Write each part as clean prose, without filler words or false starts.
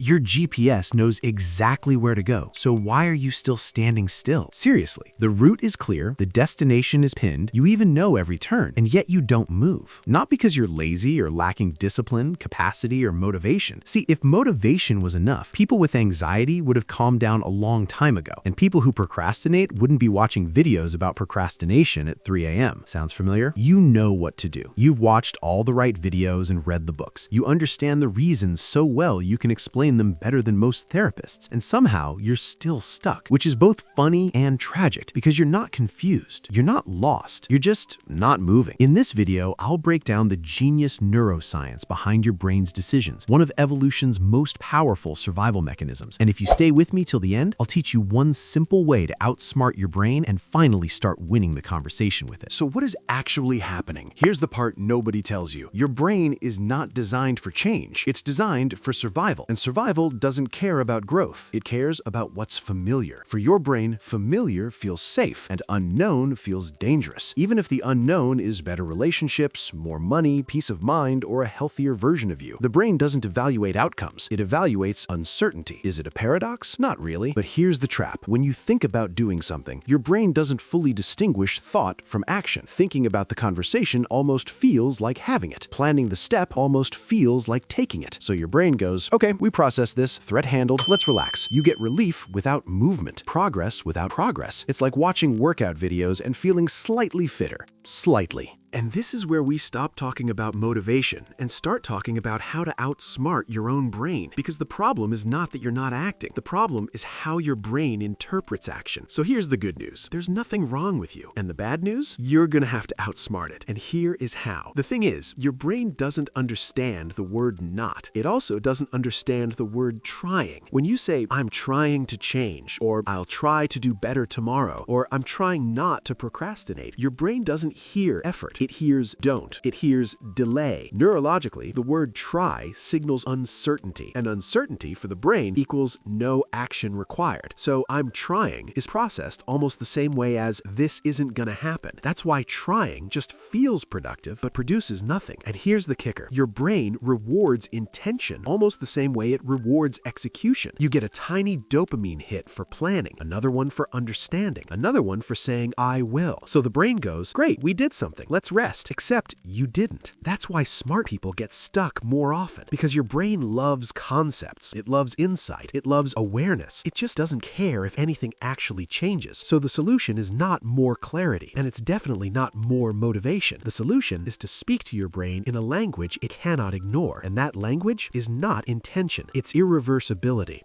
Your GPS knows exactly where to go, so why are you still standing still? Seriously, the route is clear, the destination is pinned, you even know every turn, and yet you don't move. Not because you're lazy or lacking discipline, capacity, or motivation. See, if motivation was enough, people with anxiety would have calmed down a long time ago, and people who procrastinate wouldn't be watching videos about procrastination at 3 a.m. Sounds familiar? You know what to do. You've watched all the right videos and read the books. You understand the reasons so well you can explain them better than most therapists, and somehow you're still stuck, which is both funny and tragic because you're not confused, you're not lost, you're just not moving. In this video, I'll break down the genius neuroscience behind your brain's decisions, one of evolution's most powerful survival mechanisms. And if you stay with me till the end, I'll teach you one simple way to outsmart your brain and finally start winning the conversation with it. So what is actually happening? Here's the part nobody tells you. Your brain is not designed for change. It's designed for survival. And survival doesn't care about growth. It cares about what's familiar. For your brain, familiar feels safe and unknown feels dangerous. Even if the unknown is better relationships, more money, peace of mind, or a healthier version of you. The brain doesn't evaluate outcomes. It evaluates uncertainty. Is it a paradox? Not really. But here's the trap. When you think about doing something, your brain doesn't fully distinguish thought from action. Thinking about the conversation almost feels like having it. Planning the step almost feels like taking it. So your brain goes, okay, we process this, threat handled, let's relax. You get relief without movement, progress without progress. It's like watching workout videos and feeling slightly fitter. Slightly. And this is where we stop talking about motivation and start talking about how to outsmart your own brain. Because the problem is not that you're not acting. The problem is how your brain interprets action. So here's the good news. There's nothing wrong with you. And the bad news? You're gonna have to outsmart it. And here is how. The thing is, your brain doesn't understand the word not. It also doesn't understand the word trying. When you say, I'm trying to change, or I'll try to do better tomorrow, or I'm trying not to procrastinate, your brain doesn't hear effort. It hears don't. It hears delay. Neurologically, the word try signals uncertainty, and uncertainty for the brain equals no action required. So I'm trying is processed almost the same way as this isn't gonna happen. That's why trying just feels productive but produces nothing. And here's the kicker. Your brain rewards intention almost the same way it rewards execution. You get a tiny dopamine hit for planning, another one for understanding, another one for saying I will. So the brain goes, great, we did something. Let's rest. Except you didn't. That's why smart people get stuck more often. Because your brain loves concepts. It loves insight. It loves awareness. It just doesn't care if anything actually changes. So the solution is not more clarity. And it's definitely not more motivation. The solution is to speak to your brain in a language it cannot ignore. And that language is not intention. It's irreversibility.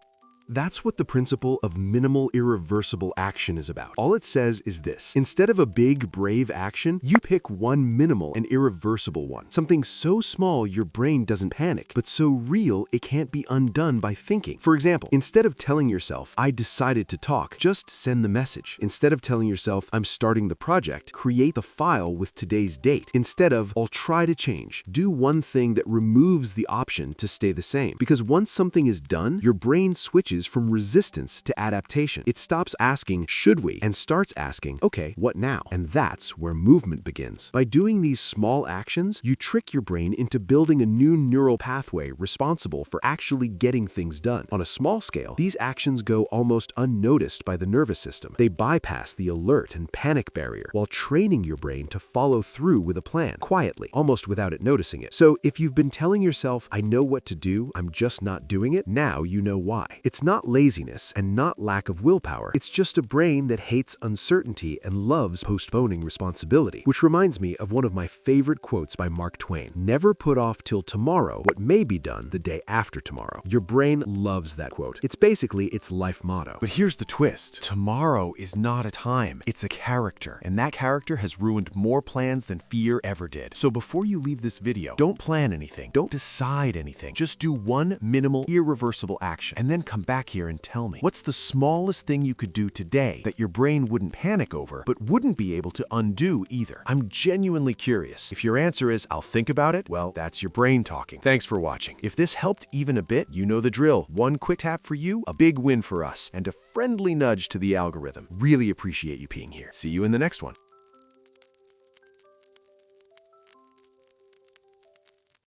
That's what the principle of minimal irreversible action is about. All it says is this. Instead of a big, brave action, you pick one minimal and irreversible one. Something so small your brain doesn't panic, but so real it can't be undone by thinking. For example, instead of telling yourself, I decided to talk, just send the message. Instead of telling yourself, I'm starting the project, create the file with today's date. Instead of, I'll try to change, do one thing that removes the option to stay the same. Because once something is done, your brain switches from resistance to adaptation. It stops asking, should we, and starts asking, okay, what now? And that's where movement begins. By doing these small actions, you trick your brain into building a new neural pathway responsible for actually getting things done. On a small scale, these actions go almost unnoticed by the nervous system. They bypass the alert and panic barrier while training your brain to follow through with a plan, quietly, almost without it noticing it. So if you've been telling yourself, I know what to do, I'm just not doing it, now you know why. It's not laziness and not lack of willpower. It's just a brain that hates uncertainty and loves postponing responsibility. Which reminds me of one of my favorite quotes by Mark Twain. Never put off till tomorrow what may be done the day after tomorrow. Your brain loves that quote. It's basically its life motto. But here's the twist. Tomorrow is not a time. It's a character. And that character has ruined more plans than fear ever did. So before you leave this video, don't plan anything. Don't decide anything. Just do one minimal, irreversible action. And then come back here and tell me, what's the smallest thing you could do today that your brain wouldn't panic over, but wouldn't be able to undo either? I'm genuinely curious. If your answer is, I'll think about it, well, that's your brain talking. Thanks for watching. If this helped even a bit, you know the drill. One quick tap for you, a big win for us, and a friendly nudge to the algorithm. Really appreciate you being here. See you in the next one.